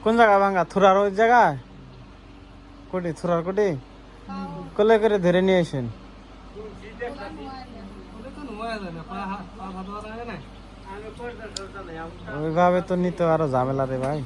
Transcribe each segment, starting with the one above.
কোন জায়গা ভাঙ্গা? থুরার ওই জায়গায় কোটি, থুরার কোটি কলে করে ধরে নিয়ে আসেন। ওইভাবে তো নিতে আরো ঝামেলা রে ভাই।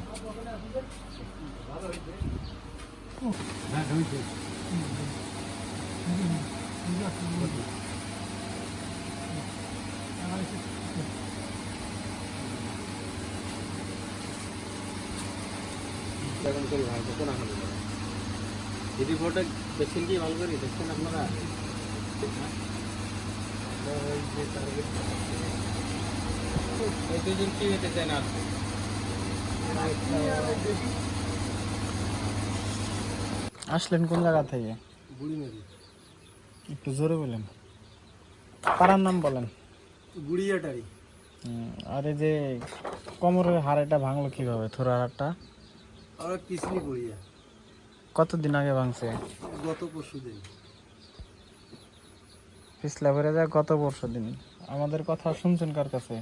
রিপোর্টে দেখছেন কি ভালো করে দেখছেন আপনারা? দুজন কি হতে চায় না? আসলেন কোন জায়গা থেকে? বুড়িমারি। একটু জোরে বলেন, পাড়ার নাম বলেন। বুড়িয়াটারি। আর এই যে কোমরের হাড়টা ভাঙলো কিভাবে? থোড়ার হাড়টা আমরা পিছলি বুড়িয়া। কতদিন আগে ভাঙছে? গত পরশুদিন। পিছলা ভরে যায় গত পরশু দিন। আমাদের কথা শুনছেন কার কাছে?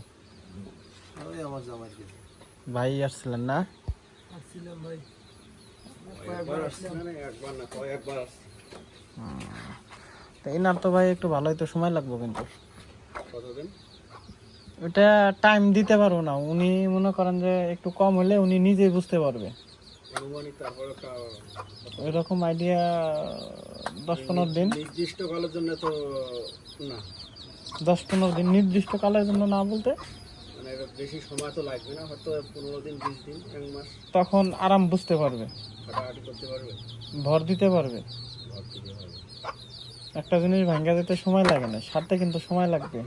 ওই আমার জামাইয়ের কাছে। ভাই আসছিলেন না? আসছিলাম ভাই। একবার না কয়েকবার আসছি। তো এনার তো ভাই একটু ভালোই তো সময় লাগবে কিন্তু। কতদিন? ওটা টাইম দিতে পারবো না। উনি মনে করেন যে একটু কম হলে উনি নিজেই বুঝতে পারবে। আনুমানিক তারপরে ওইরকম আইডিয়া 10-15 দিন। নির্দিষ্ট কালের জন্য তো না। 10-15 দিন নির্দিষ্ট কালের জন্য না বলতে মানে বেশি সময় তো লাগবে না, হয়তো 15 দিন 20 দিন 1 মাস। তখন আরাম বুঝতে পারবে, হাঁটাহাঁটি করতে পারবে, ভর দিতে পারবে। ভর দিতে পারবে। একটা জিনিস ভাঙ্গা যেতে সময় লাগে না, সারতে কিন্তু সময় লাগবে।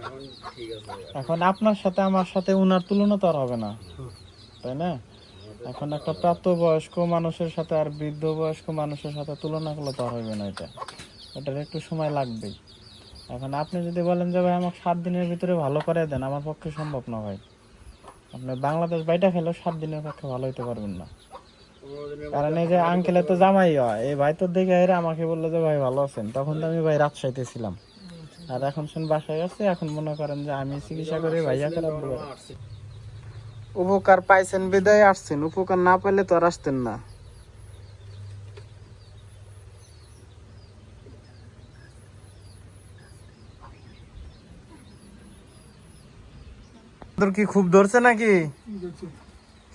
এখন ঠিক আছে। এখন আপনার সাথে আমার সাথে উনার তুলনা তো আর হবে না, তাই না? এখন একটা প্রাপ্তবয়স্ক মানুষের সাথে আর বৃদ্ধ বয়স্ক মানুষের সাথে তুলনা করলে তো আর হবে না। এটার একটু সময় লাগবেই। এখন আপনি যদি বলেন যে ভাই আমাকে 7 দিনের ভিতরে ভালো করে দেন, আমার পক্ষে সম্ভব না ভাই। আপনি বাংলাদেশ বাইটা খেলেও 7 দিনের পক্ষে ভালো হইতে পারবেন না। কারণ এই যে আঙ্কেলে তো জামাই হয়, এই ভাই তো দেখে এরা আমাকে বললো যে ভাই ভালো আছেন, তখন তো আমি ভাই রাজশাহীতে ছিলাম। আর এখন শুন বাসায় আছে, এখন মনে করেন যে আমি চিকিৎসা করে ভাইয়া খারাপ উপকার পাইছেন বিদায় আসছেন, উপকার না পাইলে তো আর আসতেন না। তোর কি খুব ধরছে নাকি?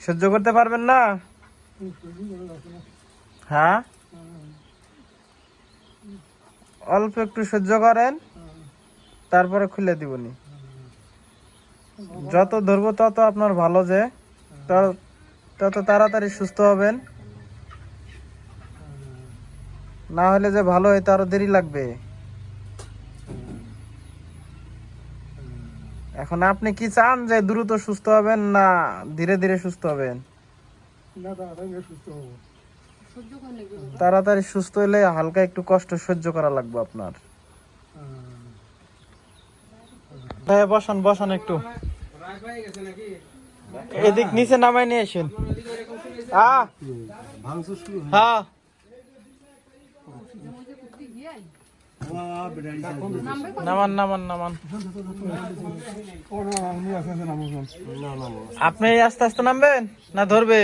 সহ্য করতে পারবেন না? হ্যাঁ, অল্প একটু সহ্য করেন, তারপরে খুলে দিবনি। যত ধরবো তত আপনার ভালো, যে তত তাড়াতাড়ি সুস্থ হবেন। না হলে যে ভালো হইতে আরো দেরি লাগবে। এখন আপনি কি চান যে দ্রুত সুস্থ হবেন না ধীরে ধীরে সুস্থ হবেন? তাড়াতাড়ি সুস্থ হলে হালকা একটু কষ্ট সহ্য করা লাগবে আপনার। বসান বসান, একটু এদিক নিচে নামাই নিয়ে আসেন। হ্যাঁ, নামান নামান নামান। আপনি আস্তে আস্তে নামবেন না ধরবে?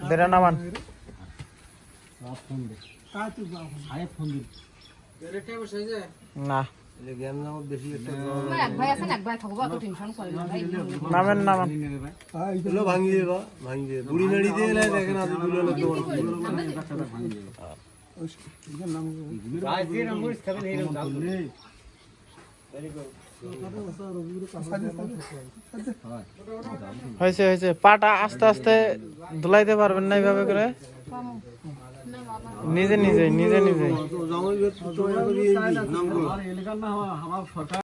বেড়া নামান। না নামেন নামান। ভাঙিয়ে বুড়ি মেড়ি দিয়ে দেখেন হয়েছে হয়েছে। পাটা আস্তে আস্তে ধুলাইতে পারবেন না এইভাবে করে? নিজে নিজে নিজে নিজে